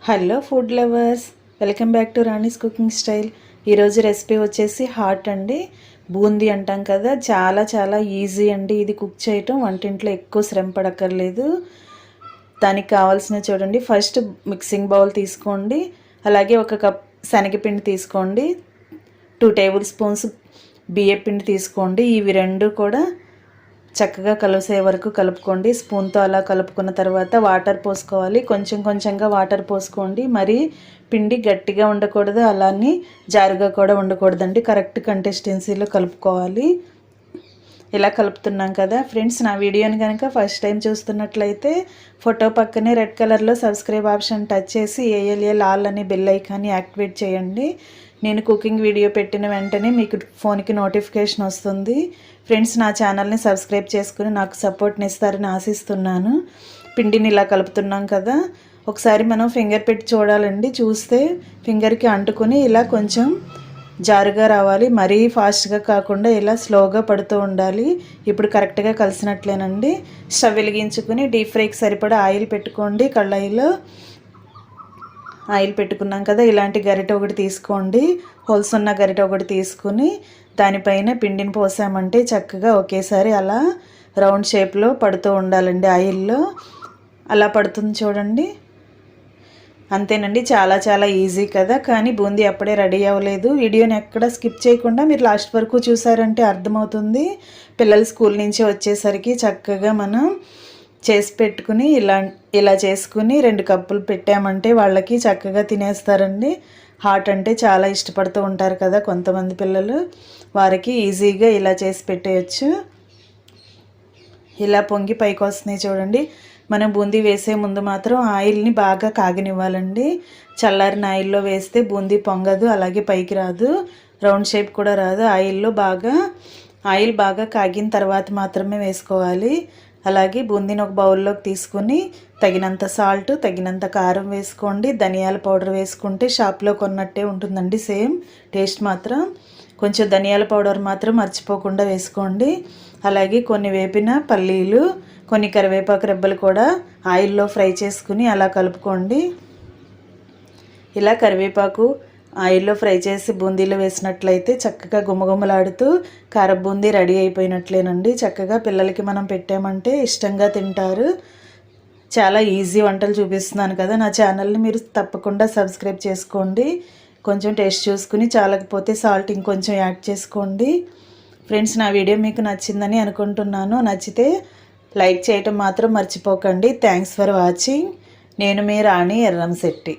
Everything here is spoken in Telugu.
Hello food lovers, welcome back to Rani's cooking style. ఈరోజు రెసిపీ వచ్చేసి హాట్ అండి. బూందీ అంటాం కదా, చాలా చాలా ఈజీ అండి ఇది కుక్ చేయటం. వంటింట్లో ఎక్కువ శ్రమ పడక్కర్లేదు. దానికి కావాల్సిన చూడండి, ఫస్ట్ మిక్సింగ్ బౌల్ తీసుకోండి. అలాగే ఒక కప్ శనగపిండి తీసుకోండి. 2 టేబుల్ స్పూన్స్ బియ్యపిండి తీసుకోండి. ఇవి రెండు కూడా చక్కగా కలిసే వరకు కలుపుకోండి. స్పూన్తో అలా కలుపుకున్న తర్వాత వాటర్ పోసుకోవాలి. కొంచెం కొంచెంగా వాటర్ పోసుకోండి. మరి పిండి గట్టిగా ఉండకూడదు, అలానే జారుగా కూడా ఉండకూడదండి. కరెక్ట్ కన్సిస్టెన్సీలో కలుపుకోవాలి. ఇలా కలుపుతున్నాం కదా ఫ్రెండ్స్. నా వీడియోని కనుక ఫస్ట్ టైం చూస్తున్నట్లయితే ఫోటో పక్కనే రెడ్ కలర్లో సబ్స్క్రైబ్ ఆప్షన్ టచ్ చేసి ఏఎల్ఎల్ ఆల్ అని బెల్ ఐకాన్ని యాక్టివేట్ చేయండి. నేను కుకింగ్ వీడియో పెట్టిన వెంటనే మీకు ఫోన్కి నోటిఫికేషన్ వస్తుంది. ఫ్రెండ్స్, నా ఛానల్ని సబ్స్క్రైబ్ చేసుకుని నాకు సపోర్ట్ని ఇస్తారని ఆశిస్తున్నాను. పిండిని ఇలా కలుపుతున్నాం కదా, ఒకసారి మనం ఫింగర్ పెట్టి చూడాలండి. చూస్తే ఫింగర్కి అంటుకుని ఇలా కొంచెం జారుగా రావాలి. మరీ ఫాస్ట్గా కాకుండా ఇలా స్లోగా పడుతూ ఉండాలి. ఇప్పుడు కరెక్ట్గా కలిసినట్లేనండి. స్టవ్ వెలిగించుకుని డీప్ ఫ్రైకి సరిపడా ఆయిల్ పెట్టుకోండి. కళాయిలో ఆయిల్ పెట్టుకున్నాం కదా, ఇలాంటి గరిటె ఒకటి తీసుకోండి. హోల్స్ ఉన్న గరిటె ఒకటి తీసుకుని దానిపైన పిండిని పోసామంటే చక్కగా ఒకేసారి అలా రౌండ్ షేప్లో పడుతూ ఉండాలండి. ఆయిల్లో అలా పడుతుంది చూడండి. అంతేనండి, చాలా చాలా ఈజీ కదా. కానీ బూందీ అప్పుడే రెడీ అవ్వలేదు. వీడియోని ఎక్కడ స్కిప్ చేయకుండా మీరు లాస్ట్ వరకు చూసారంటే అర్థమవుతుంది. పిల్లలు స్కూల్ నుంచి వచ్చేసరికి చక్కగా మనం చేసి పెట్టుకుని ఇలా చేసుకుని 2 కప్పులు పెట్టామంటే వాళ్ళకి చక్కగా తినేస్తారండి. హాట్ అంటే చాలా ఇష్టపడుతూ ఉంటారు కదా కొంతమంది పిల్లలు, వారికి ఈజీగా ఇలా చేసి పెట్టేయచ్చు. ఇలా పొంగి పైకి వస్తున్నాయి చూడండి. మనం బూందీ వేసే ముందు మాత్రం ఆయిల్ని బాగా కాగనివ్వాలండి. చల్లారిన ఆయిల్లో వేస్తే బూందీ పొంగదు, అలాగే పైకి రాదు, రౌండ్ షేప్ కూడా రాదు. ఆయిల్ బాగా కాగిన తర్వాత మాత్రమే వేసుకోవాలి. అలాగే బూందీని ఒక బౌల్లోకి తీసుకుని తగినంత సాల్ట్, తగినంత కారం వేసుకోండి. ధనియాల పౌడర్ వేసుకుంటే షాప్లో కొన్నట్టే ఉంటుందండి సేమ్ టేస్ట్. మాత్రం కొంచెం ధనియాల పౌడర్ మాత్రం మర్చిపోకుండా వేసుకోండి. అలాగే కొన్ని వేపిన పల్లీలు, కొన్ని కరివేపాకు రెబ్బలు కూడా ఆయిల్లో ఫ్రై చేసుకుని అలా కలుపుకోండి. ఇలా కరివేపాకు ఆయిల్లో ఫ్రై చేసి బూందీలో వేసినట్లయితే చక్కగా గుమగుమలాడుతూ కార బూందీ రెడీ అయిపోయినట్లేనండి. చక్కగా పిల్లలకి మనం పెట్టామంటే ఇష్టంగా తింటారు. చాలా ఈజీ వంటలు చూపిస్తున్నాను కదా, నా ఛానల్ని మీరు తప్పకుండా సబ్స్క్రైబ్ చేసుకోండి. కొంచెం టేస్ట్ చూసుకుని చాలకపోతే సాల్ట్ ఇంకొంచెం యాడ్ చేసుకోండి. ఫ్రెండ్స్, నా వీడియో మీకు నచ్చిందని అనుకుంటున్నాను. నచ్చితే లైక్ చేయటం మాత్రం మర్చిపోకండి. Thanks for watching. నేను మీ రాణి ఎర్రంశెట్టి.